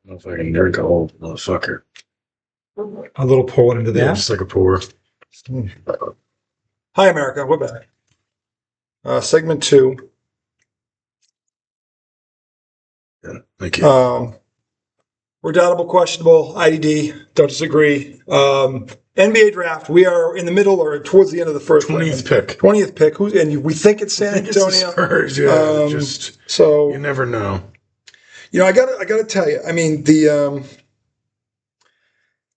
I don't know if I can drink a whole motherfucker. A little pour into that. Yeah, just like a pour. Hi, America. We're back. Segment 2. Yeah, thank you. Redoubtable, questionable, IDD, don't disagree. NBA draft, we are in the middle or towards the end of the first 20th pick. 20th pick. And we think it's San Antonio. It's the Spurs, yeah. So you never know. You know, I gotta tell you. I mean,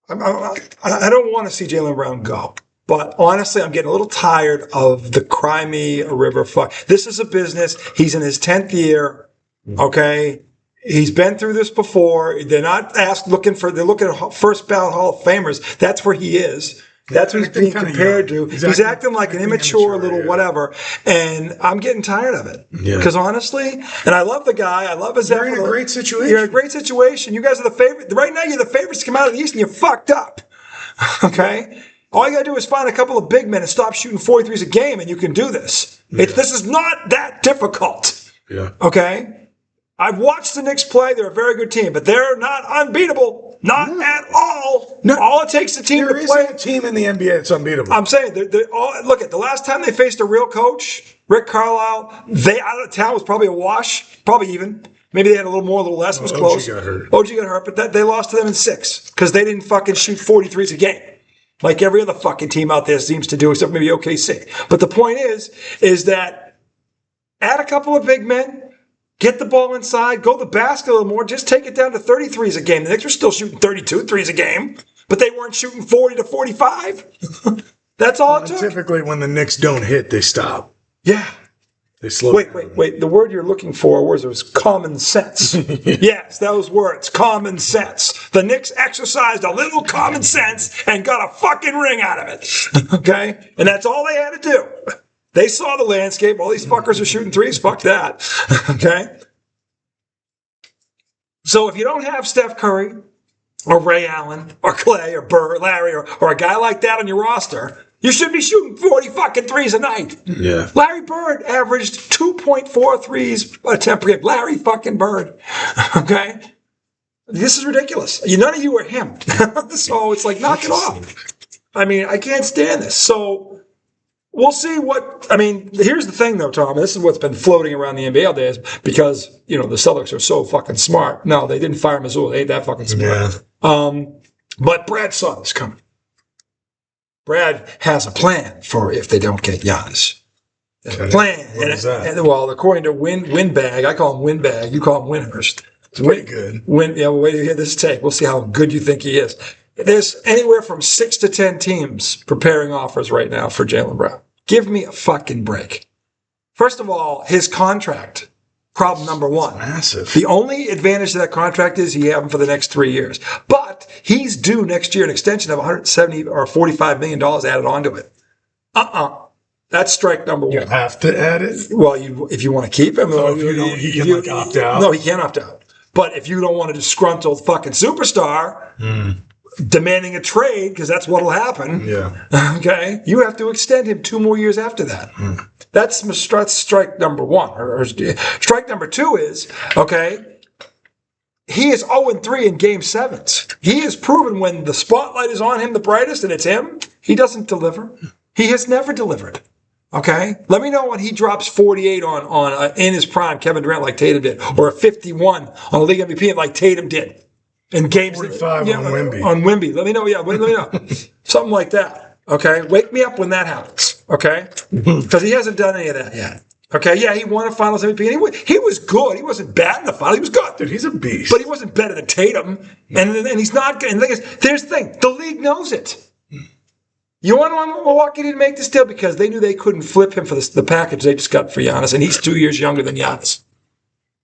I don't want to see Jaylen Brown go, but honestly, I'm getting a little tired of the cry me a river fuck. This is a business. He's in his 10th year. Okay. He's been through this before. They're not they're looking at first ballot Hall of Famers. That's where he is. That's what he's being compared to. He's acting like an immature little whatever. And I'm getting tired of it. Because honestly, and I love the guy. I love his effort. You're in a great situation. You're in a great situation. You guys are the favorite. Right now, you're the favorites to come out of the East and you're fucked up. Okay? All you got to do is find a couple of big men and stop shooting 43s a game and you can do this. Yeah. This is not that difficult. Yeah. Okay? I've watched the Knicks play. They're a very good team, but they're not unbeatable. Not at all. No. All it takes a team to play. There isn't a team in the NBA that's unbeatable. I'm saying, look at the last time they faced a real coach, Rick Carlisle, out of town was probably a wash, probably even. Maybe they had a little more, a little less. It was close. OG got hurt, but they lost to them in 6 because they didn't fucking shoot 43s a game. Like every other fucking team out there seems to do, except maybe OKC. But the point is that add a couple of big men, get the ball inside, go to the basket a little more, just take it down to 33s a game. The Knicks were still shooting 32 threes a game, but they weren't shooting 40 to 45. That's all it took. Typically, when the Knicks don't hit, they stop. Yeah. They slow down. Wait. The word you're looking for was common sense. Yes, those words, common sense. The Knicks exercised a little common sense and got a fucking ring out of it. Okay? And that's all they had to do. They saw the landscape. All these fuckers are shooting threes. Fuck that. Okay? So if you don't have Steph Curry or Ray Allen or Clay or Burr or Larry or a guy like that on your roster, you should be shooting 40 fucking threes a night. Yeah. Larry Bird averaged 2.4 threes attempt per game. Larry fucking Bird. Okay? This is ridiculous. None of you are him. So it's like, knock it off. I mean, I can't stand this. So we'll see here's the thing though, Tom, this is what's been floating around the NBA all day is because, the Celtics are so fucking smart. No, they didn't fire Missoula. They ain't that fucking smart. Yeah. But Brad saw this coming. Brad has a plan for if they don't get Giannis. Okay. Plan. What is that? Well, according to Windbag, I call him Windbag, you call him Windhurst. It's pretty good. Wait till you hear this tape. We'll see how good you think he is. There's anywhere from 6 to 10 teams preparing offers right now for Jaylen Brown. Give me a fucking break. First of all, his contract, problem number one. It's massive. The only advantage to that contract is he have him for the next 3 years. But he's due next year an extension of $170 or $45 million added onto it. That's strike number one. You have to add it? Well, if you want to keep him. So he can opt out? No, he can't opt out. But if you don't want a disgruntled fucking superstar demanding a trade, because that's what'll happen. Yeah. Okay. You have to extend him 2 more years after that. That's strike number one. Or strike number two is, okay, he is 0-3 in game 7s. He has proven when the spotlight is on him the brightest and it's him, he doesn't deliver. He has never delivered. Okay? Let me know when he drops 48 on in his prime, Kevin Durant like Tatum did, or a 51 on a league MVP like Tatum did. In games 45 on Wemby. On Wemby. Let me know. Yeah, let me know. Something like that. Okay? Wake me up when that happens. Okay? Because he hasn't done any of that yet. Okay? Yeah, he won a Finals MVP. And he was good. He wasn't bad in the final. He was good. Dude, he's a beast. But he wasn't better than Tatum. And he's not good. And here's the thing. The league knows it. You want Milwaukee didn't make this deal because they knew they couldn't flip him for the package they just got for Giannis, and he's 2 years younger than Giannis.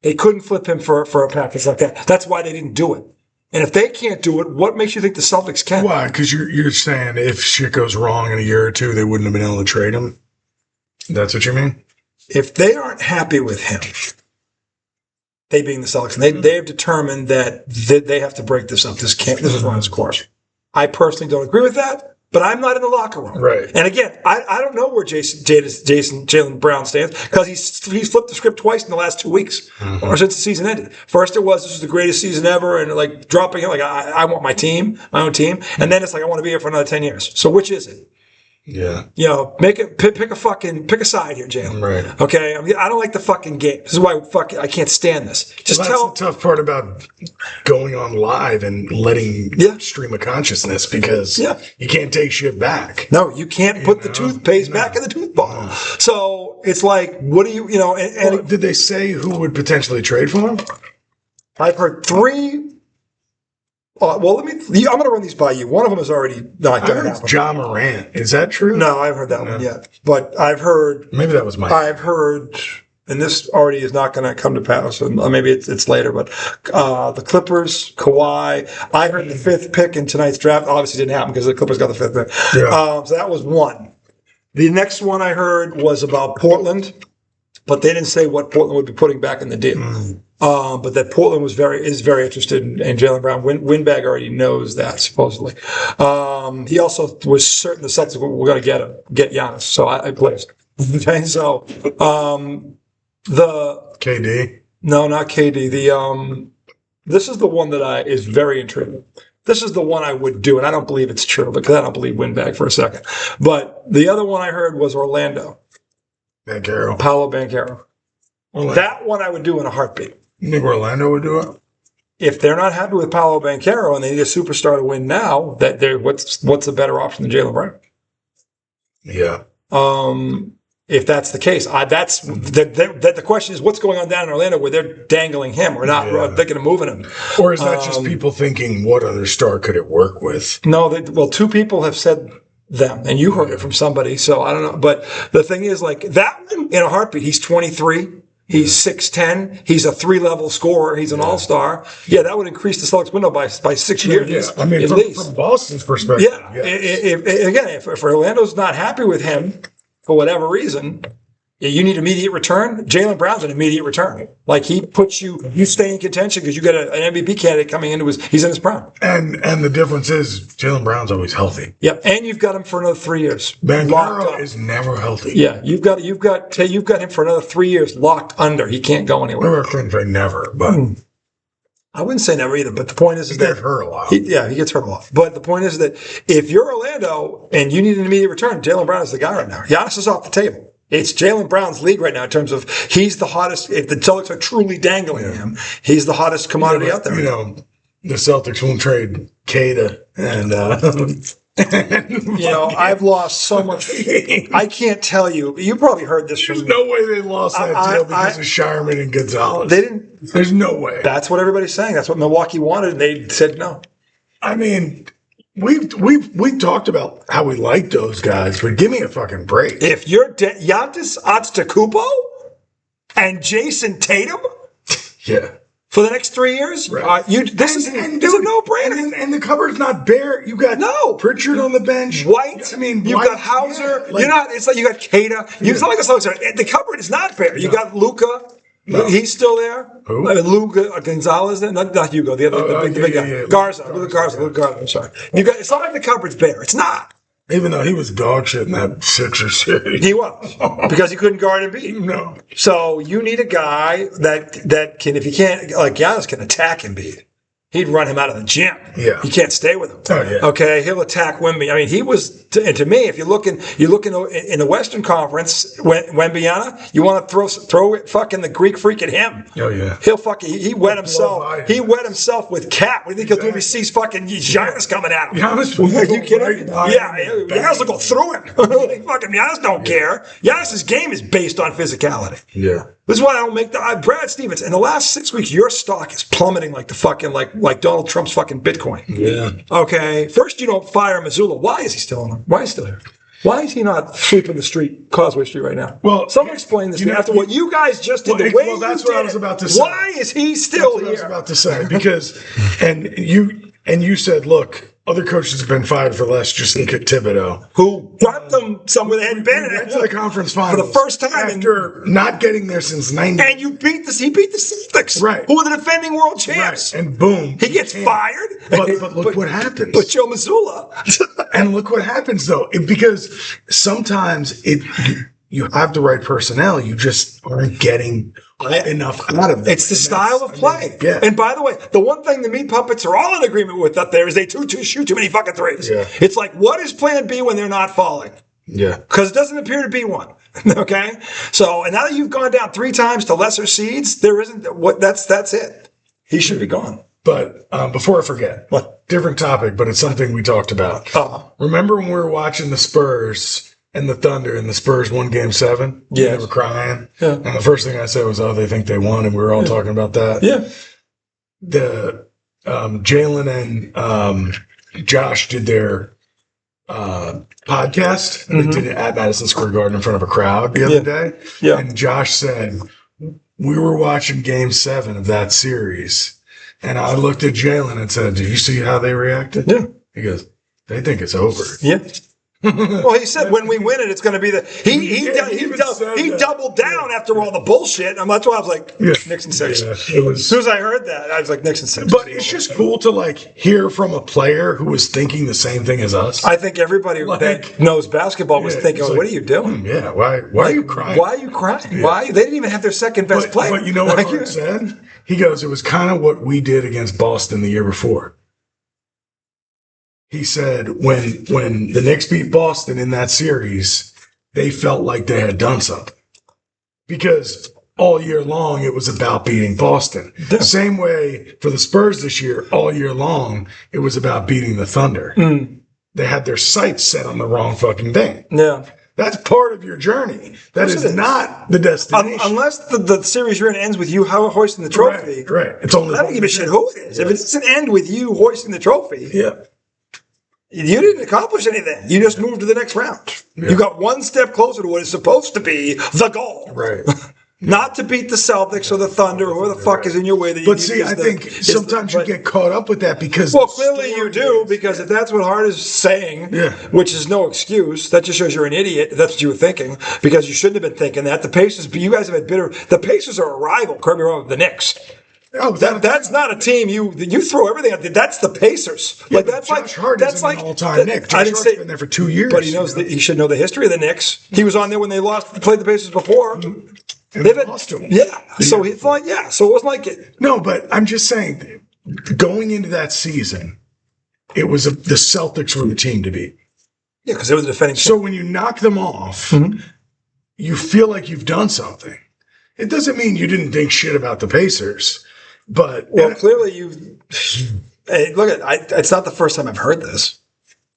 They couldn't flip him for a package like that. That's why they didn't do it. And if they can't do it, what makes you think the Celtics can? Why? Because you're saying if shit goes wrong in a year or two, they wouldn't have been able to trade him? That's what you mean? If they aren't happy with him, they being the Celtics, and they have determined that they have to break this up. This is run its course. I personally don't agree with that. but I'm not in the locker room. Right. And again, I don't know where Jaylen Brown stands because he's flipped the script twice in the last 2 weeks or since the season ended. First, it was this is the greatest season ever, and like dropping it like I want my own team, and then it's like I want to be here for another 10 years. So which is it? Yeah. Pick a side here, Jalen. Right. Okay. I don't like the fucking game. This is why I can't stand this. That's the tough part about going on live and letting stream of consciousness because you can't take shit back. No, you can't put the toothpaste back in the toothball. So it's like, what do you did they say who would potentially trade for him? I've heard 3. I'm going to run these by you. One of them is already not going to happen. Ja Morant. Is that true? No, I haven't heard that one yet. But I've heard. Maybe that was I've heard, and this already is not going to come to pass, and maybe it's later, but the Clippers, Kawhi. I heard the 5th pick in tonight's draft. Obviously didn't happen because the Clippers got the 5th pick. Yeah. So that was one. The next one I heard was about Portland, but they didn't say what Portland would be putting back in the deal. But that Portland is very interested in Jaylen Brown. Windbag already knows that, supposedly. He also was certain the Celtics were going to get Giannis, so I placed. Okay, so the KD. No, not KD. This is the one that is very intriguing. This is the one I would do, and I don't believe it's true because I don't believe Windbag for a second. But the other one I heard was Orlando. Paolo Banchero. That one I would do in a heartbeat. You think Orlando would do it? If they're not happy with Paolo Banchero and they need a superstar to win now, what's a better option than Jaylen Brown? Yeah. If that's the case, the question is what's going on down in Orlando where they're dangling him or not thinking of moving him, or is that just people thinking what other star could it work with? No, 2 people have said them, and you heard it from somebody, so I don't know. But the thing is, like that one in a heartbeat. He's 23. He's 6'10". He's a 3-level scorer. He's an all-star. Yeah, that would increase the Celtics window by 6 years. Yeah, I mean, from Boston's perspective. Yeah. If Orlando's not happy with him for whatever reason, you need immediate return. Jaylen Brown's an immediate return. Like he puts you stay in contention because you got an MVP candidate coming into he's in his prime. And the difference is Jaylen Brown's always healthy. Yep, and you've got him for another 3 years. Banchero is never healthy. Yeah, you've got him for another 3 years locked under. He can't go anywhere. I couldn't say never, but I wouldn't say never either. But the point is he that gets hurt a lot. He gets hurt a lot. But the point is that if you're Orlando and you need an immediate return, Jaylen Brown is the guy right now. Giannis is off the table. It's Jaylen Brown's league right now in terms of he's the hottest. If the Celtics are truly dangling him, he's the hottest commodity out there. The Celtics won't trade Kata and. I've lost so much. I can't tell you. You probably heard this. There's no way they lost that deal because of Shireman and Gonzalez. They didn't. There's no way. That's what everybody's saying. That's what Milwaukee wanted, and they said no. I mean. We talked about how we like those guys, but give me a fucking break. If you're Giannis Antetokounmpo and Jason Tatum, for the next 3 years, right. This is a no-brainer. And the cupboard's not bare. You got Pritchard on the bench. White. I mean, you've got Hauser. It's like you got Kata. It's not like the cupboard is not bare. You got Luka. No. He's still there. Who? Luka Gonzalez. Not Hugo. The big guy. Yeah. Garza. Luka Garza. I'm sorry. It's not like the cupboard's bare. It's not. Even though he was dog shit in that Sixers series. He was. Because he couldn't guard and beat. No. So you need a guy that can, if he can't, like Giannis can attack and beat. He'd run him out of the gym. Yeah. He can't stay with him. Oh, yeah. Okay, he'll attack Wemby. I mean, he was, to me, if you look in the Western Conference, Wembyana, you want to throw it fucking the Greek freak at him. Oh, yeah. He'll fucking, he wet himself. He wet himself with Cat. What do you think he'll do if he sees fucking Giannis coming at him? Giannis Are you kidding? Giannis will go through him. Fucking Giannis don't care. Giannis' game is based on physicality. Yeah. This is why I don't make Brad Stevens. In the last 6 weeks, your stock is plummeting like the fucking like Donald Trump's fucking Bitcoin. Yeah. Okay. First, you don't fire Missoula. Why is he still on? Why is he still here? Why is he not sweeping the street, Causeway Street right now? Well, someone explain this to me after what you guys just did. That's what I was about to say. Why is he still here? That's what I was about to say because, and you said, look, other coaches have been fired for less. Just look at Thibodeau, who brought them somewhere they hadn't been went to the conference finals for the first time after not getting there since '90. And he beat the Celtics, right? Who were the defending world champs. Right. And boom, he gets fired. But look what happens. But Joe Mazzulla. And look what happens though, because sometimes you have the right personnel, you just aren't getting enough out of it. It's the style of play. Yeah. And by the way, the one thing the meat puppets are all in agreement with up there is they shoot too many fucking threes. Yeah. It's like, what is plan B when they're not falling? Yeah. Because it doesn't appear to be one. Okay? So, and now that you've gone down 3 times to lesser seeds, there isn't that's it. He should be gone. But before I forget, What? Different topic, but it's something we talked about. Remember when we were watching the Spurs and the Thunder and the Spurs won Game 7? Yeah. They were crying. Yeah. And the first thing I said was, oh, they think they won, and we were all talking about that. Yeah. The Jalen and Josh did their podcast, and they did it at Madison Square Garden in front of a crowd the other day. Yeah. And Josh said, we were watching Game 7 of that series, and I looked at Jalen and said, did you see how they reacted? Yeah. He goes, they think it's over. Yeah. Well, he said when we win it, it's going to be the he doubled down after all the bullshit. And that's why I was like, Nixon said. Yeah, as soon as I heard that, I was like, Nixon said. But it's just cool to like hear from a player who was thinking the same thing as us. I think everybody that knows basketball was thinking, like, what are you doing? Yeah, why are you crying? Why are you crying? Yeah. Why? They didn't even have their second best player. But you know what Hart said? He goes, it was kind of what we did against Boston the year before. He said when the Knicks beat Boston in that series, they felt like they had done something. Because all year long, it was about beating Boston. Yeah. Same way for the Spurs this year, all year long, it was about beating the Thunder. They had their sights set on the wrong fucking thing. Yeah. That's part of your journey. That is not the destination. Unless the series you're in ends with you hoisting the trophy. Right. It's only I don't give a shit who it is. If it doesn't end with you hoisting the trophy. Yeah. You didn't accomplish anything. You just moved to the next round. Yeah. You got one step closer to what is supposed to be the goal. Right. Not to beat the Celtics or the Thunder or whoever the fuck is in your way. But see, I think sometimes you get caught up with that because... Well, clearly you do, because if that's what Hart is saying, which is no excuse, that just shows you're an idiot if that's what you were thinking, because you shouldn't have been thinking that. The Pacers, you guys have had bitter... The Pacers are a rival, correct me wrong, of the Knicks. Oh, that's not a team you throw everything at. That's the Pacers. Yeah, like that's Josh Hart is an all-time Knick. Josh Hart's been there for 2 years, but he knows he should know the history of the Knicks. He was on there when they played the Pacers before. They've lost to him. Yeah, so it's like so it wasn't like it. No, but I'm just saying, going into that season, it was the Celtics were the team to beat. Yeah, because they were the defending. So when you knock them off, you feel like you've done something. It doesn't mean you didn't think shit about the Pacers. But clearly you. Hey, look it's not the first time I've heard this.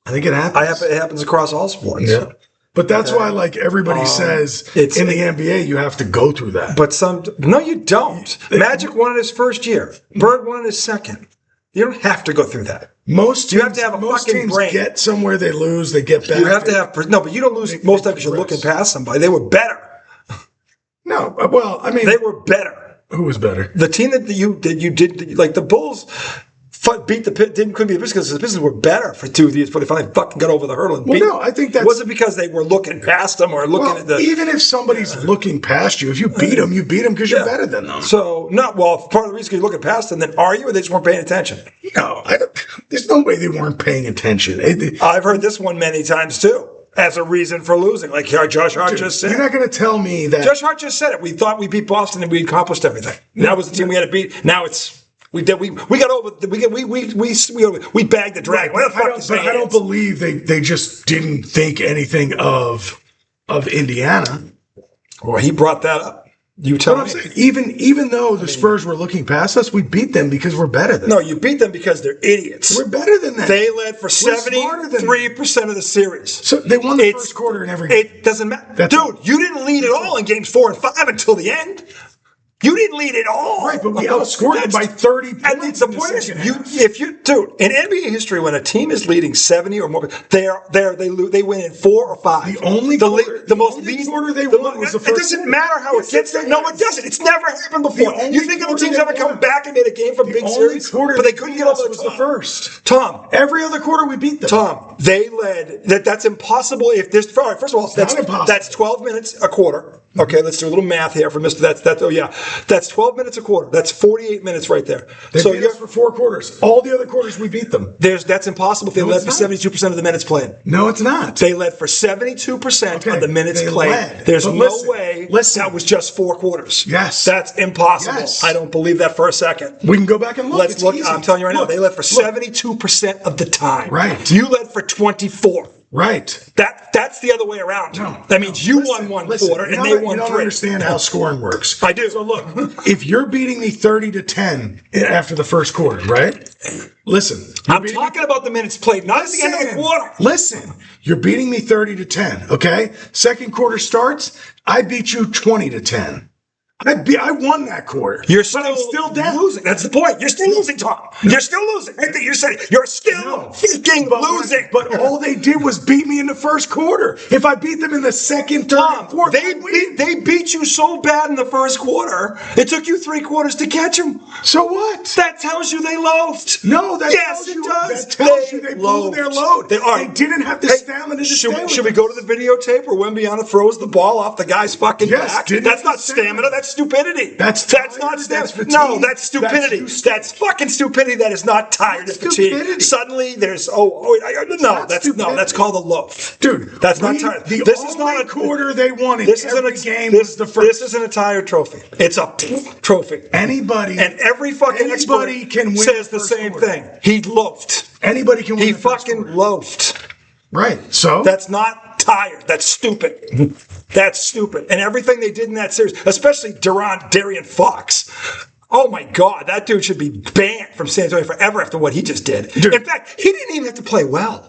I think it happens. It happens across all sports. Yeah, but that's why, like everybody says, in the NBA, you have to go through that. But no, you don't. Magic won it his first year. Bird won it his second. You don't have to go through that. Most teams, you have to have a fucking teams brain. Get somewhere, they lose, they get back. You have to have but you don't lose most times because you're looking past somebody. They were better. No, well, I mean, they were better. Who was better? The team that you did like the Bulls beat the couldn't beat the Pistons because the Pistons were better for 2 years before they finally fucking got over the hurdle and beat them. No, I think that's... Was it because they were looking past them or looking at the... Even if somebody's looking past you, if you beat them because you're better than them. So, part of the reason you're looking past them, then are you or they just weren't paying attention? No, there's no way they weren't paying attention. I've heard this one many times too. As a reason for losing, like Josh Hart just said. You're not going to tell me that... Josh Hart just said it. We thought we beat Boston and we accomplished everything. That was the team we had to beat. Now it's... We got over... We bagged the dragon. I don't believe they just didn't think anything of Indiana. Well, he brought that up. You tell me. Saying, even though the Spurs were looking past us, we beat them because we're better than them. No, you beat them because they're idiots. We're better than them. They led for 73% of the series. So they won the first quarter in every game. It doesn't matter. Dude, you didn't lead at all in games 4 and 5 until the end. You didn't lead at all. Right, but we outscored them by 30 points. And the point is, dude, in NBA history, when a team is leading 70 or more, they win in 4 or 5. The only quarter they won was the first. It doesn't matter how it gets there. No, it doesn't. It's never happened before. You think other teams ever come back and made a game from big series? But they couldn't get over the first. Tom. Every other quarter we beat them. Tom, they led. That's impossible. If there's, all right, first of all, that's 12 minutes a quarter. Okay, let's do a little math here for Mr. That's 12 minutes a quarter. That's 48 minutes right there. They beat us for 4 quarters. All the other quarters we beat them. That's impossible if they led for 72% of the minutes played. No, it's not. They led for 72% of the minutes played. There's no way that was just 4 quarters. Yes. That's impossible. Yes. I don't believe that for a second. We can go back and look. Let's look. Easy. I'm telling you right now, they led for 72% of the time. Right. You led for 24. Right. That's the other way around. No, that means you won one quarter and they won 3. You don't understand how scoring works. I do. So look, if you're beating me 30-10 after the first quarter, right? Listen. I'm talking about the minutes played, not at the end of the quarter. Listen, you're beating me 30-10, okay? Second quarter starts, I beat you 20-10. I won that quarter. I'm still down. Losing. That's the point. You're still losing, Tom. You're still losing. I think you're saying you're still freaking losing. But all they did was beat me in the first quarter. If I beat them in the second, third, and fourth, they beat you so bad in the first quarter. It took you 3 quarters to catch them. So what? That tells you they loafed. No, that yes, tells you, it does. That tells you they blew their load. They didn't have the stamina to stay with Should we go to the videotape where Wembyana throws the ball off the guy's fucking back? That's not stamina. That's stupidity. That's not stamina. No, that's stupidity. That's fucking stupidity. That is not tired of fatigue. Suddenly there's that's called a loaf, dude. That's not tired. This is not a quarter they won in every game. This isn't a tired trophy. It's a trophy. Anybody and every fucking expert can win says the same thing. He loafed. Anybody can win. He fucking loafed. Right. So that's not tired. That's stupid. That's stupid. And everything they did in that series, especially Darian Fox. Oh my God, that dude should be banned from San Antonio forever after what he just did. Dude. In fact, he didn't even have to play well.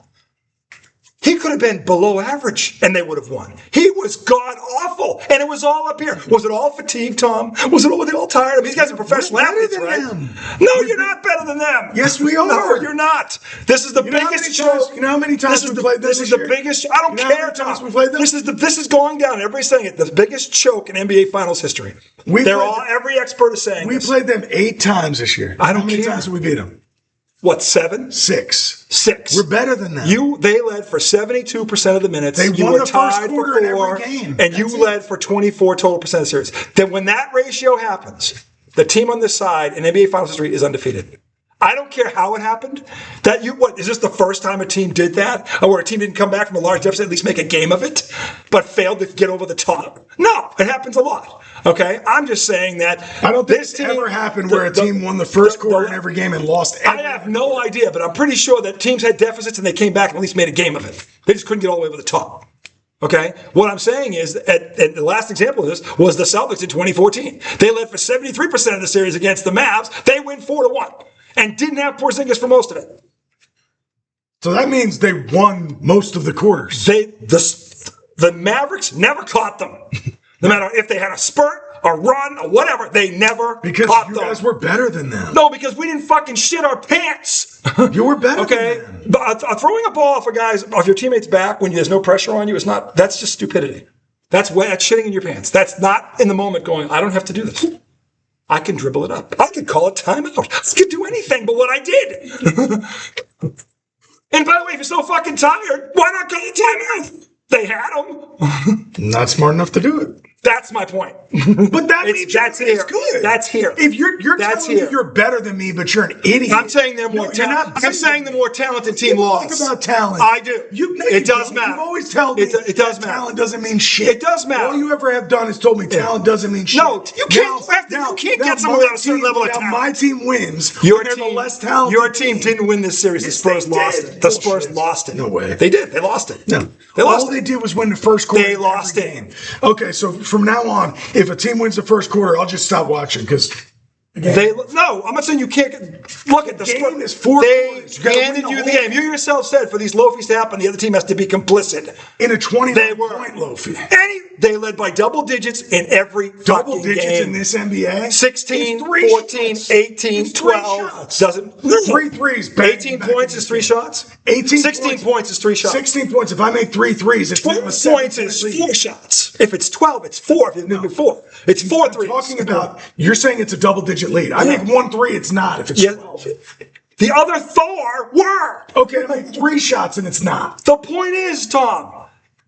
He could have been below average and they would have won. He was god awful. And it was all up here. Was it all fatigue, Tom? Were they all tired? I mean, these guys are professional athletes, right? No, you're not better than them. Yes, we are. No, you're not. This is the biggest show. You know how many times we played this? This is the biggest. I don't care, Tom. This is going down. Everybody's saying it. The biggest choke in NBA Finals history. Every expert is saying we played them 8 times this year. I don't care. How many times did we beat them? What, 7? 6. 6. We're better than them. They led for 72% of the minutes. They won the first quarter in every game. And you led for 24 total percent of the series. Then when that ratio happens, the team on this side in NBA Finals history is undefeated. I don't care how it happened. Is this the first time a team did that? Or where a team didn't come back from a large deficit, at least make a game of it, but failed to get over the top? No, it happens a lot. Okay? I'm just saying that. I don't think it's ever happened where a team won the first quarter in every game and lost every. I have no idea, but I'm pretty sure that teams had deficits and they came back and at least made a game of it. They just couldn't get all the way over the top. Okay? What I'm saying is, and the last example of this was the Celtics in 2014. They led for 73% of the series against the Mavs. They win 4-1. And didn't have Porzingis for most of it. So that means they won most of the quarters. The Mavericks never caught them. No matter if they had a spurt, a run, or whatever, they never caught them. Because you guys were better than them. No, because we didn't fucking shit our pants. You were better than them. But throwing a ball off your teammate's back when there's no pressure on you that's just stupidity. That's shitting in your pants. That's not in the moment going, I don't have to do this. I can dribble it up. I could call it timeout. I could do anything but what I did. And by the way, if you're so fucking tired, why not call it timeout? They had them. Not smart enough to do it. That's my point. But it's good. That's here. If you're telling me you're better than me, but you're an idiot. I'm saying they're more talented. I'm saying the more talented team lost. Talk about talent. I do. It does matter. You've always told me it does matter. Talent doesn't mean shit. It does matter. All you ever have done is told me talent doesn't mean shit. No, you can't. You can't get someone without a certain level of talent. My team wins. Your team didn't win this series. The Spurs lost it. The Spurs lost it. No way. They did. They lost it. No. All they did was win the first quarter. They lost it. Okay, so from now on, if a team wins the first quarter, I'll just stop watching because I'm not saying you can't look at the game is 4 quarters. They handed you the game. You yourself said for these loafies to happen, the other team has to be complicit in a 20-point loafie. They led by double digits in every Double fucking digits game. in this NBA? 16, It's three 14, shots. 18, It's three 12. shots. Doesn't 3 threes. Bang, 18 back points in is the 3 game. shots? 16 points is 3 shots. 16 points. If I make 3 threes, it's 12 now a 7 points is lead. 4 shots. If it's 12, it's 4. If it's 4, it's 4 I'm threes. talking about, you're saying it's a double-digit lead. I make 1 3, it's not. If it's Yeah. 12. The other Thor were. Okay, I make 3 shots and it's not. The point is, Tom,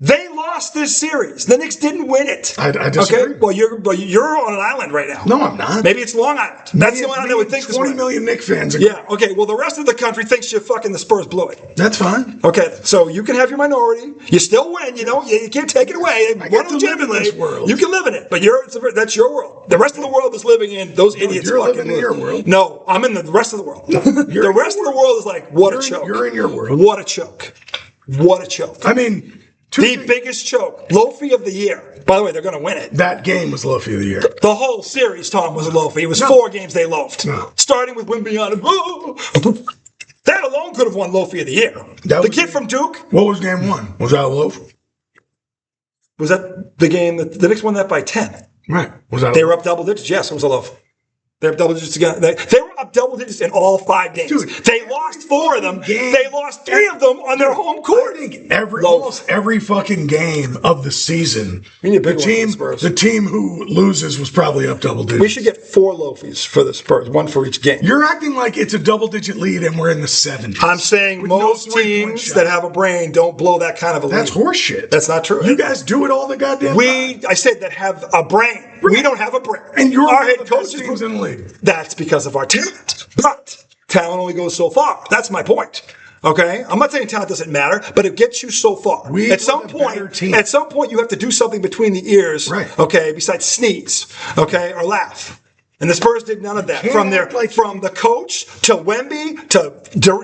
they lost this series. The Knicks didn't win it. I disagree. Okay, well, you're on an island right now. No, I'm not. Maybe it's Long Island. That's the only island that would think this 20 way. million Knicks fans. Agree. Yeah, okay, well, the rest of the country thinks you fucking the Spurs blew it. That's fine. Okay, so you can have your minority. You still win, you know. You can't take it away. I get to live in this world. You can live in it, but that's your world. The rest of the world is living in those idiots. You're fucking living in your world. No, I'm in the rest of the world. The rest of the world is like, what a choke. You're in your world. What a choke. What a choke. I mean, The biggest choke. Loafy of the year. By the way, they're going to win it. that game was Loafy of the year. The whole series, Tom, was a Loafy. It was 4 games they loafed. No. Starting with Wimby. That alone could have won Loafy of the year. That The was kid from Duke. What was game 1? Was that a loaf? Was that the game that the Knicks won that by 10? Right. Was that a They loaf? were up double digits. Yes, it was a loaf. They were up double digits again. They were up double digits in all 5 games. Dude, they lost 4 of them. game- They lost 3 of them on their home court. I think almost every fucking game of the season, We need a big the one for the team, Spurs. the team who loses was probably up double digits. We should get 4 Loafies for the Spurs, 1 for each game. You're acting like it's a double-digit lead and we're in the 70s. I'm saying With no most three-point teams shot. that have a brain don't blow that kind of a lead. That's horseshit. That's not true. You guys do it all the goddamn time. I said that have a brain. We don't have a brain. And you're our one head of the best coach teams in the league. That's because of our talent. But talent only goes so far. That's my point. Okay? I'm not saying talent doesn't matter, but it gets you so far. At some point, you have to do something between the ears, Right. okay, besides sneeze, okay, or laugh. And the Spurs did none of that. From the coach to Wemby to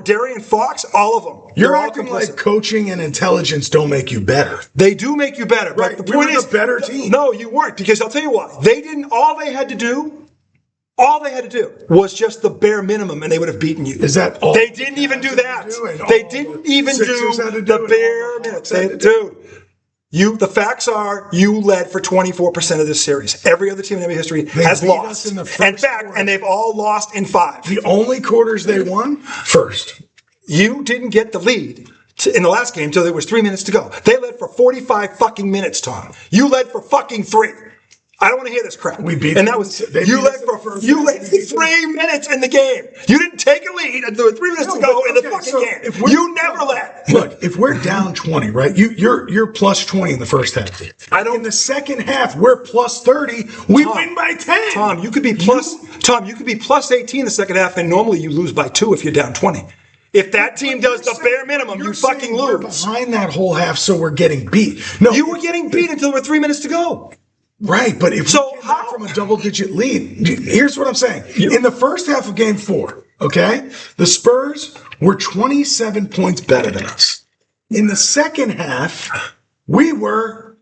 Darian Fox, all of them. You're They're all acting complicit. like coaching and intelligence don't make you better. They do make you better. Right. But the We point were is, the better team. No, you weren't, because I'll tell you why. They didn't. All they had to do was just the bare minimum, and they would have beaten you. Is that all? They didn't even do that. They didn't even Sixers had to do do the it. bare minimum. Dude, the facts are you led for 24% of this series. Every other team in NBA history has beat lost. us in the first In fact, quarter. and they've all lost in 5. The only quarters they won, first. You didn't get the lead in the last game until there was 3 minutes to go. They led for 45 fucking minutes, Tom. You led for fucking 3. I don't want to hear this crap. We beat and them. that was They you beat led us in for the first you half. led We for beat them. 3 minutes in the game. You didn't take a lead until there were 3 minutes to go in the fucking game. You never led. Look, if we're down 20, right? You're plus 20 in the first half. In the second half, we're plus 30. We win by 10. Tom, you could be plus 18 in the second half, and normally you lose by 2 if you're down 20. If that team does the bare minimum, you fucking We're lose. behind that whole half, so we're getting beat. No, You were getting beat until there were 3 minutes to go. right, but if So we came how- back from a double-digit lead, here's what I'm saying. In the first half of Game 4, okay, the Spurs were 27 points better than us. In the second half, we were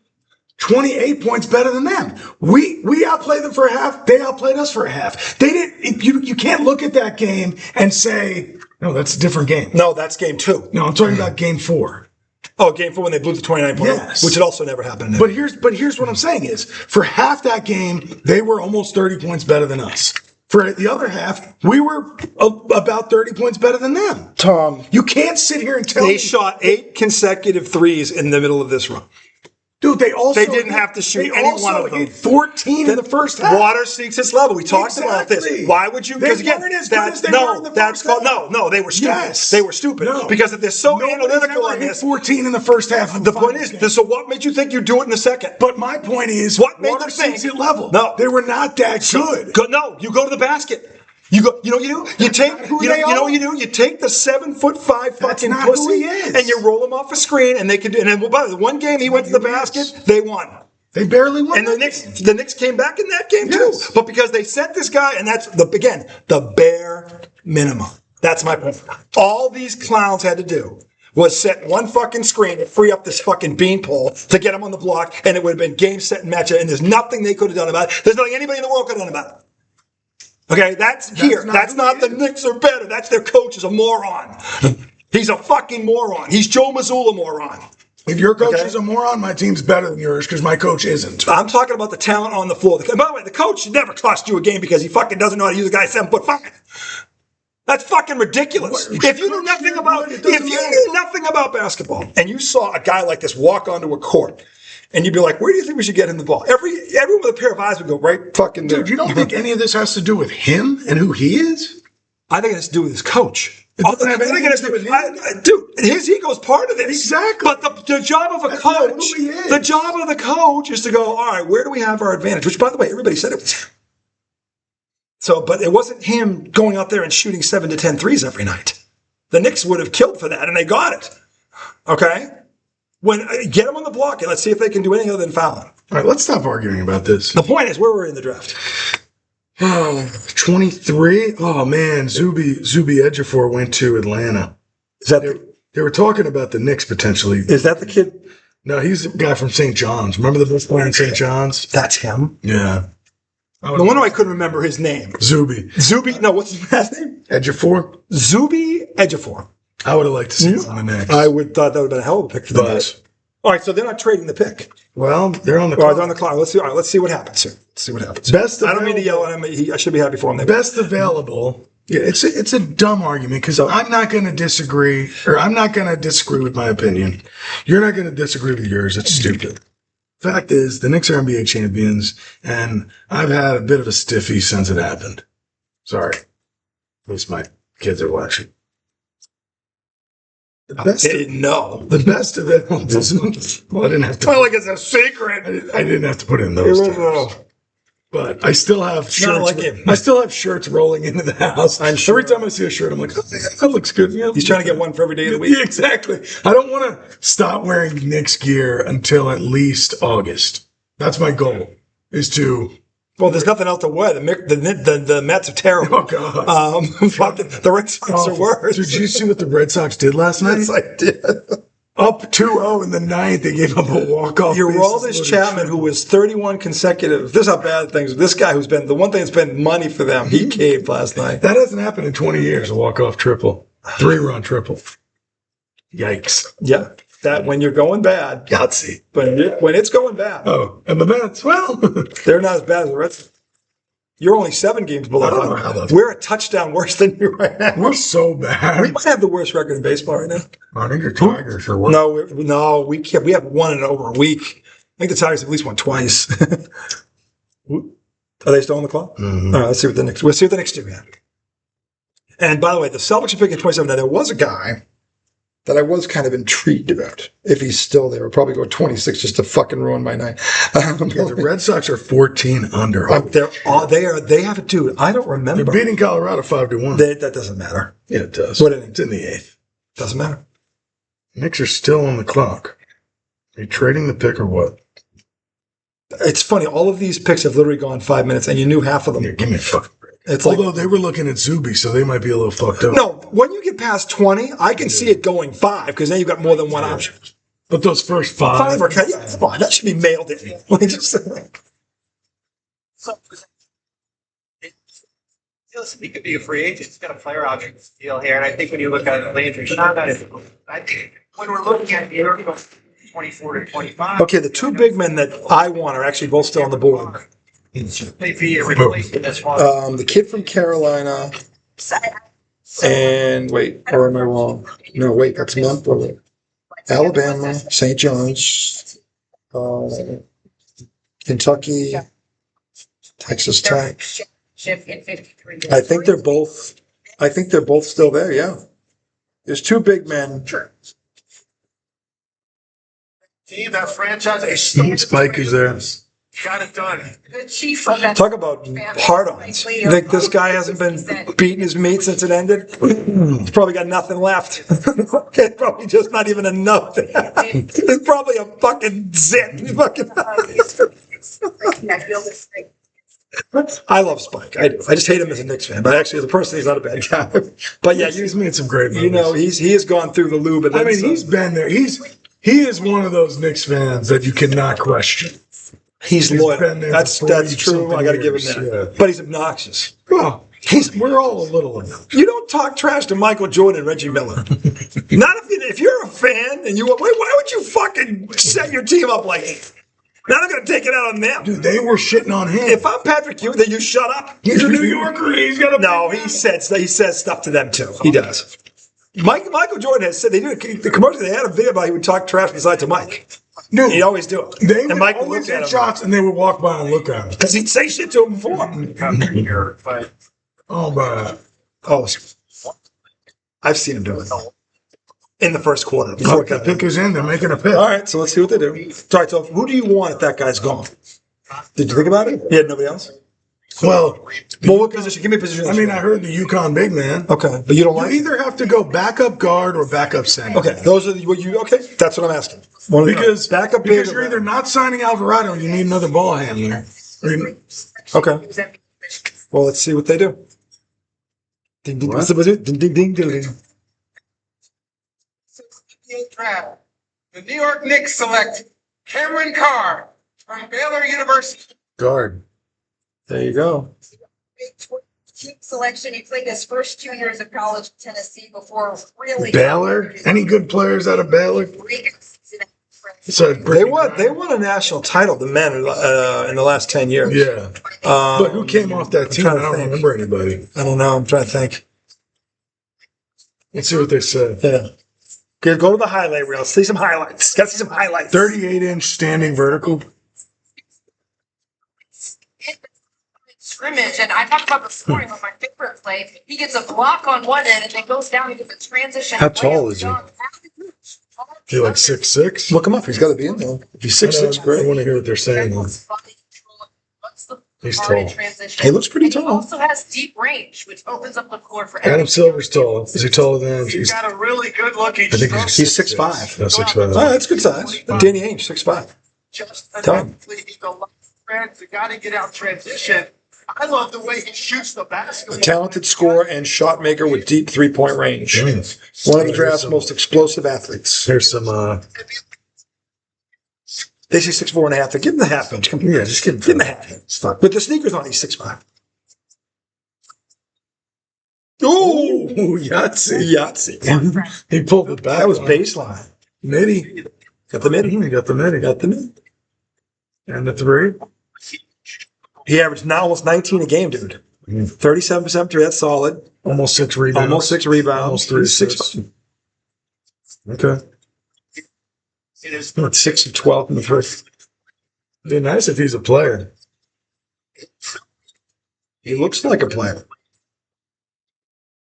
28 points better than them. We outplayed them for a half. They outplayed us for a half. They didn't. You can't look at that game and say, "No, that's a different game." No, that's game 2. No, I'm talking about Game 4. Oh, game 4 when they blew the 29-point lead, Yes. which had also never happened. But here's what I'm saying is, for half that game, they were almost 30 points better than us. For the other half, we were about 30 points better than them. Tom, You can't sit here and tell they me, shot 8 consecutive threes in the middle of this run. dude. They didn't have to shoot they any also one of them. hit 14 in the first half. Water seeks its level. We talked about this. Exactly. Why would you? They Because again, weren't as good as they were in the that's first called half. no. They were stupid. Yes. They were stupid No. because if they're so Nobody's analytical ever on hit this. 14 in the first half. Of The point is, so what made you think you'd do it in the second? But my point is, What made water them think- seeks its level. No. They were not that good. No, you go to the basket. You go. You know what you do? You take. who You know, they you know are. what you do? You take the 7'5" fucking not who pussy he is. and you roll him off a screen, and they can do. And then, well, by the way, one game he went to the who he is. basket, they won. They barely won. And the that game. Knicks came back in that game Yes. too. But because they sent this guy, and that's the bare minimum. That's my point. All these clowns had to do was set one fucking screen to free up this fucking beanpole to get him on the block, and it would have been game, set, and match. And there's nothing they could have done about it. There's nothing anybody in the world could have done about it. Okay, that's here. not That's who not he the is. Knicks are better. That's their coach is a moron. He's a fucking moron. He's Joe Mazzulla moron. If your coach is a moron, my team's better than yours because my coach isn't. I'm talking about the talent on the floor. By the way, the coach should never cost you a game because he fucking doesn't know how to use a guy 7'5". That's fucking ridiculous. If you knew nothing about basketball and you saw a guy like this walk onto a court, and you'd be like, "Where do you think we should get him the ball?" Everyone with a pair of eyes would go right fucking there. Dude, you don't think any of this has to do with him and who he is? I think it has to do with his coach. It doesn't have anything to do with him. Dude, his ego's part of this. Exactly. But the job of a coach, the job of the coach is to go, all right, where do we have our advantage? Which, by the way, everybody said it was him. So, but it wasn't him going out there and shooting 7 to 10 threes every night. The Knicks would have killed for that, and they got it. Okay? Get them on the block, and let's see if they can do anything other than fouling. All right, let's stop arguing about this. The point is, where were we in the draft? 23? Oh, man. Zuby Ejiofor went to Atlanta. Is that They were talking about the Knicks potentially. Is that the kid? No, he's the guy from St. John's. Remember the best player in St. John's? That's him? Yeah. No wonder I couldn't remember his name. Zuby. No, what's his last name? Ejiofor? Zuby Ejiofor. I would have liked to see him on the Knicks. I would thought that would have been a hell of a pick for the Knicks. All right, so they're not trading the pick. Well, they're on the clock. clock. They're on the clock. Let's see. All right, let's see what happens here. Let's see what happens. I don't mean to yell at him. I should be happy for him. Best available. Yeah, it's a dumb argument because I'm not going to disagree, or I'm not going to disagree with my opinion. You're not going to disagree with yours. It's stupid. Fact is, the Knicks are NBA champions, and I've had a bit of a stiffy since it happened. Sorry. At least my kids are watching. The best available. Well, I didn't have to. Well, like it's a secret. I didn't have to put in those terms. But I still have shirts. I still have shirts rolling into the house. Every time I see a shirt, I'm like, oh, that looks good. Yeah, he's trying to get one for every day of the week. Yeah, exactly. I don't want to stop wearing Knicks gear until at least August. That's my goal. Is to. Well, there's nothing else to wear. The Mets are terrible. Oh God. The Red Sox are worse. Did you see what the Red Sox did last night? Yes, I did. Up 2-0 in the ninth, they gave up a walk-off. Aroldis Chapman, who was 31 consecutive. This is how bad things. This guy who's been the one thing that's been money for them. He caved last night. That hasn't happened in 20 years. A walk-off triple, 3-run triple. Yikes! Yeah, that when you're going bad, Yahtzee. When it's going bad. Oh, and the Mets. Well, they're not as bad as the Reds. You're only 7 games below. We're a touchdown worse than you right now. We're so bad. We might have the worst record in baseball right now. I think your Tigers are worse. No, we can't. We have won in over a week. I think the Tigers have at least won twice. Are they still on the clock? Mm-hmm. All right, let's see what the Knicks do. Yeah. And by the way, the Celtics are picking 27. Now there was a guy that I was kind of intrigued about. If he's still there, I'll probably go 26 just to fucking ruin my night. The Red Sox are 14 under. They have a dude. I don't remember. They're beating Colorado 5-1. That doesn't matter. Yeah, it does. What inning? It's in the 8th. Doesn't matter. Knicks are still on the clock. Are you trading the pick or what? It's funny. All of these picks have literally gone 5 minutes, and you knew half of them. Yeah, give me a fucking break. Although they were looking at Zuby, so they might be a little fucked up. No, when you get past 20, I can see it going 5 because then you've got more than one option. But those first 5 are fine. That should be mailed in. Listen, he could be a free agent. He's got a player option deal here, and I think when you look at Landry Shamet, I think when we're looking at the early 24 to 25. Okay, the 2 big men that I want are actually both still on the board. Maybe a replacement this one. The kid from Carolina, and wait, or am I wrong? No, wait, that's Memphis, Alabama, St. John's, Kentucky, Texas Tech. I think they're both still there. Yeah, there's 2 big men. Team, that franchise. Spike is there. Got it done. Talk about hard-ons. You think this guy hasn't been beating his meat since it ended? He's probably got nothing left. It's probably just not even enough. It's probably a fucking zit. I love Spike. I do. I just hate him as a Knicks fan, but actually as a person, he's not a bad guy. But yeah, he's made some great movies. You know, he has gone through the lube. And he's been there. He is one of those Knicks fans that you cannot question. He's loyal. That's true. I got to give him that. Yeah. But he's obnoxious. Well, we're all a little obnoxious. You don't talk trash to Michael Jordan and Reggie Miller. Not if you're a fan and why would you fucking set your team up like that? Now they're going to take it out on them. Dude, they were shitting on him. If I'm Patrick Ewing, then you shut up. He's a New Yorker. He's got a No, he says stuff to them too. He does. Michael Jordan has said they do the commercial. They had a video about he would talk trash beside to Mike. Dude, he'd always do it. They and would Mike would always look at hit him shots, and they would walk by and look at him. because he'd say shit to him before. But Oh, man. Oh, I've seen him do it in the first quarter. Before the pick is in, they're making a pick. All right, so let's see what they do. Sorry, so who do you want if that guy's gone? Did you think about it? You had nobody else? Well, What position? Give me a position. I mean, I heard the UConn big man. Okay, but you don't You like either have to go backup guard or backup center. Okay, those are what you. Okay, that's what I'm asking. Because backup because you're either not signing Alvarado, or you need another ball handler. Okay. Well, let's see what they do. Ding ding. What's it? Ding ding ding ding. draft, the New York Knicks select Cameron Carr from Baylor University. Guard. There you go. Team selection. He played his first 2 years of college in Tennessee before really. Baylor? Any good players out of Baylor? So They won a national title, the men, in the last 10 years. Yeah. But who came off that team? I trying to don't think. remember anybody. I don't know. I'm trying to think. Let's see what they said. Yeah. Okay, go to the highlight reel. See some highlights. Got to see some highlights. 38-inch standing vertical. Scrimmage, and I talked about this morning with my favorite play. He gets a block on one end and then goes down and gets a transition. How tall is he? Is he like 6'6"? Look him up. He's got to be in there. If he's 6'6", I great. want to hear what they're saying. He's tall. He looks pretty He tall. also has deep range, which opens up the floor for Adam Silver's tall. Is he taller than Andrew? He's got a really good looking. I think He's 6'5". No, 6'5". Oh, that's good size. Danny Ainge, 6'5". Just Tell him. he's a lot of friends. The guy to get out transition. I love the way he shoots the A basketball. talented scorer and shot maker with deep three-point range. One of the draft's most explosive athletes. Here's some. They say 6'4.5". Give him the half inch. Come here. Just Give him the half inch. It's fine. With the sneakers on, he's 6'5". Oh, Ooh, Yahtzee. He pulled it back. That was baseline. Midi. Got the mid. He got the midi. Got the mid. And the three. He averaged now almost 19 a game, dude. 37% three. That's solid. Almost 6 rebounds. Almost 6 rebounds. Almost 3 assists. Okay. It is 6 of 12 in the first. It'd be nice if he's a player. He looks like a player.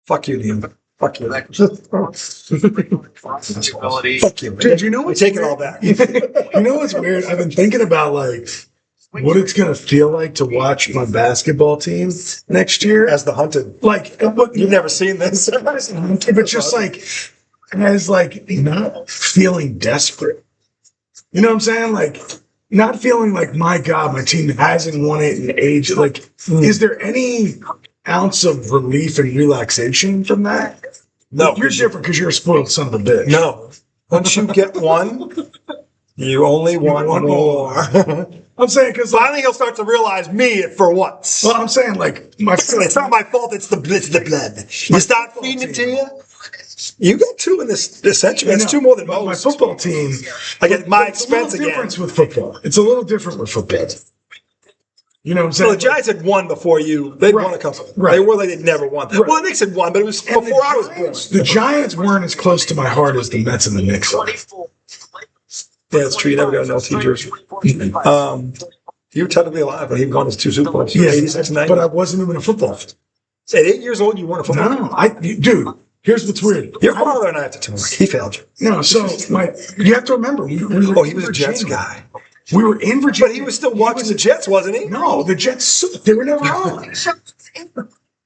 Fuck you, Liam. Fuck you. ability. Fuck you. Dude, you know We what's take it weird? all back. You know what's weird? I've been thinking about like what it's gonna feel like to watch my basketball team next year. As the hunted. Like, but You've never seen this. but just like as like not feeling desperate. You know what I'm saying? Like not feeling like, my God, my team hasn't won it in age. Like, is there any ounce of relief and relaxation from that? No. You're different because you're a spoiled son of a bitch. No. Once you get one, you only want want more. I'm saying because Finally, he'll start to realize me for once. well, I'm saying like my It's not my fault. It's the blood. You start feeding it to you. You got 2 in this century. That's 2 more than my most. football team. I get my It's a little expense again. difference with football. It's a little different with football. You know what I'm saying? Well, the Giants had won before you. They'd Right. won a couple. Right. They were like they'd never won. Right. Well, the Knicks had won, but it was And before I was born. The Giants weren't as close to my heart as the Mets and the Knicks are. Yeah, it's true. You never got an LT jersey. You were technically alive, but he won his 2 Super Bowls. Yeah, 86 and 90. but I wasn't even a football fan. At 8 years old, you won a football. No, dude. Here's what's weird. Your father and I have to tell him. He failed you. No, so you have to remember. We were Oh, he in was a Jets Virginia. guy. We were in Virginia. But he was still watching the Jets, wasn't he? No, the Jets sucked. They were never on.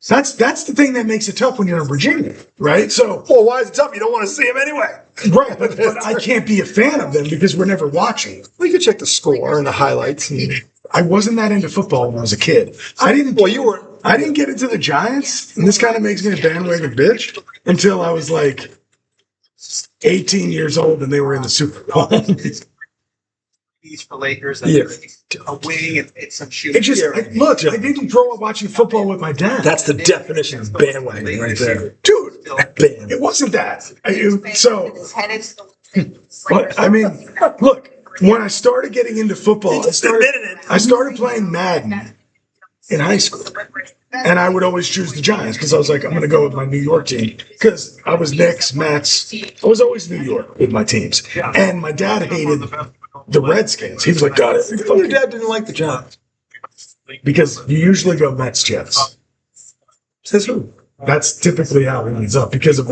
That's the thing that makes it tough when you're in Virginia, right? So Well, why is it tough? You don't want to see him anyway. right, but I can't be a fan of them because we're never watching. We could check the score and the highlights. And... I wasn't that into football when I was a kid. I didn't get into the Giants, and this kind of makes me a bandwagon bitch, until I was like 18 years old and they were in the Super Bowl. East for Lakers. Yeah. A wing and some shooting. It just, look, I didn't grow up watching football with my dad. That's the definition of bandwagon right there. Dude, Band. it wasn't that. Look, when I started getting into football, I started playing Madden in high school. And I would always choose the Giants because I was like, I'm going to go with my New York team. Because I was Knicks, Mets. I was always New York with my teams. And my dad hated the Redskins. He was like, got it. Your dad didn't like the Giants. Because you usually go Mets, Jets. Says who? That's typically how it ends up because of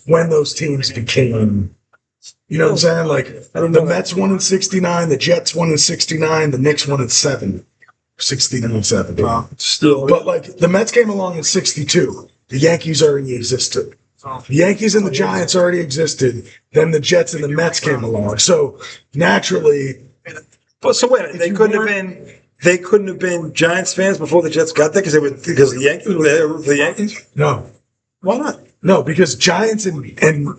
when those teams became, you know what I'm saying? Like the Mets won in 69, the Jets won in 69, the Knicks won in 69 and 70. Still. But like the Mets came along in 62. The Yankees already existed. The Yankees and the Giants already existed. Then the Jets and the Mets came along. So naturally. But so wait, they couldn't have been Giants fans before the Jets got there because the Yankees were there for the Yankees? No. Why not? No, because Giants and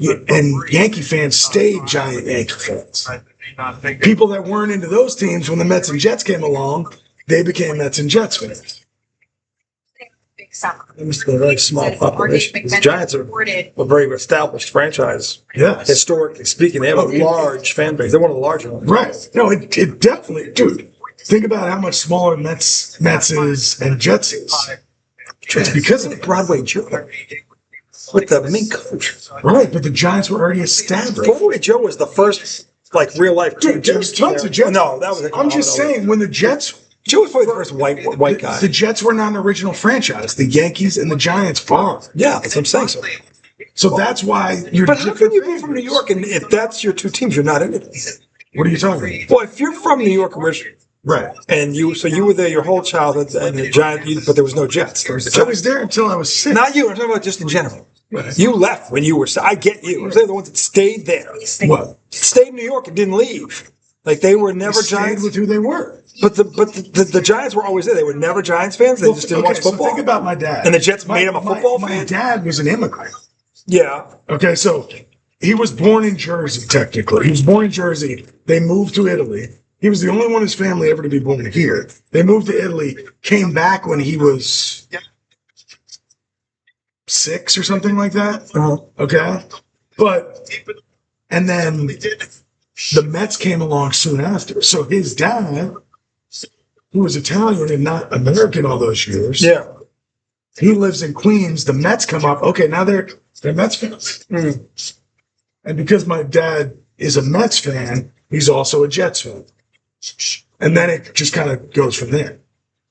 Yankee fans stayed Giant Yankee fans. People that weren't into those teams when the Mets and Jets came along, they became Mets and Jets fans. It was a very small population. The Giants are a very established franchise. Yes. Historically speaking, they have a large fan base. They're one of the larger ones. Right. No, it definitely, dude. Think about how much smaller Mets is and Jets is. It's because of Broadway Joe with the mink coach. Right, but the Giants were already established. Broadway Joe was the first real life. Dude, there's tons of Jets. No, that was. I'm just saying when the Jets. Joe was probably the first white guy. The Jets were not an original franchise. The Yankees and the Giants are. Yeah, that's what I'm saying. So that's why you're. But how can you be from New York and if that's your two teams, you're not in it? What are you talking about? Well, if you're from New York originally, right, and you were there your whole childhood, and the Giants, but there was no Jets. There was the Giants. I was there until I was 6. Not you. I'm talking about just in general. Right. You left when you were. I get you. They're the ones that stayed there. What? Stayed in New York and didn't leave. Like they were never They Giants. stayed with who they were. But the Giants were always there. They were never Giants fans. They just didn't watch football. So think about my dad. And the Jets made him a football fan? My dad was an immigrant. Yeah. Okay, so he was born in Jersey, technically. He was born in Jersey. They moved to Italy. He was the only one in his family ever to be born here. They moved to Italy, came back when he was 6 or something like that. Uh-huh. Okay? And then the Mets came along soon after. So his dad, who was Italian and not American all those years, he lives in Queens. The Mets come up. Okay, now they're Mets fans. Mm. And because my dad is a Mets fan, he's also a Jets fan. And then it just kind of goes from there.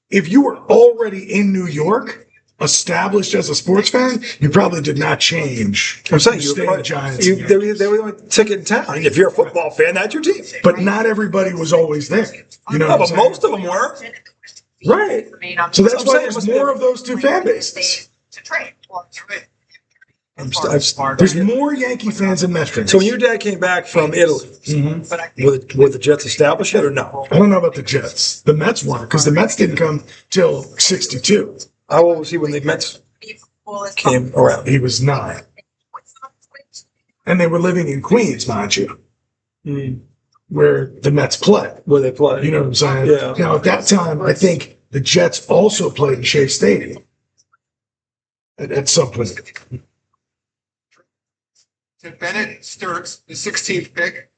If you were already in New York, established as a sports fan, you probably did not change. I'm saying you were Giants. they were the only ticket in town. If you're a football fan, that's your team. But not everybody was always there. You know, No, what but I'm most of them were. right. So that's why saying there's more of those two fan bases. To trade. Well, that's right. There's more Yankee fans than Mets fans. So when your dad came back from Italy, were the Jets established yet or no? I don't know about the Jets. The Mets weren't, because the Mets didn't come till 62. How old was he when the Mets came around? He was 9. And they were living in Queens, mind you, where the Mets play. Where they play. You know what I'm saying? Yeah. Now, at that time, I think the Jets also played in Shea Stadium at some point. To Bennett Sturts, the 16th pick.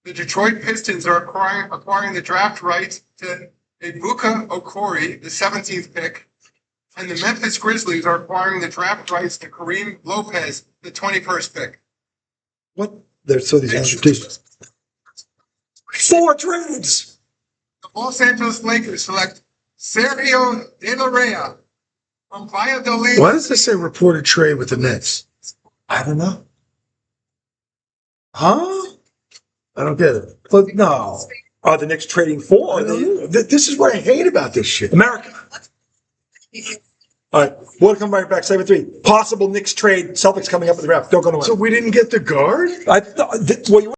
The Detroit Pistons are acquiring the draft rights to Ibuka Okori, the 17th pick. And the Memphis Grizzlies are acquiring the draft rights to Kareem Lopez, the 21st pick. What? So these institutions. 4 trades. The Los Angeles Lakers select Sergio De La Reyna from Valladolid. Why does this say reported trade with the Nets? I don't know. Huh? I don't get it. But no. Are the Knicks trading for? I don't know. This is what I hate about this shit. America. All right. We'll come right back. 7-3. Possible Knicks trade. Celtics coming up with the draft. Don't go nowhere. So we didn't get the guard? Well, you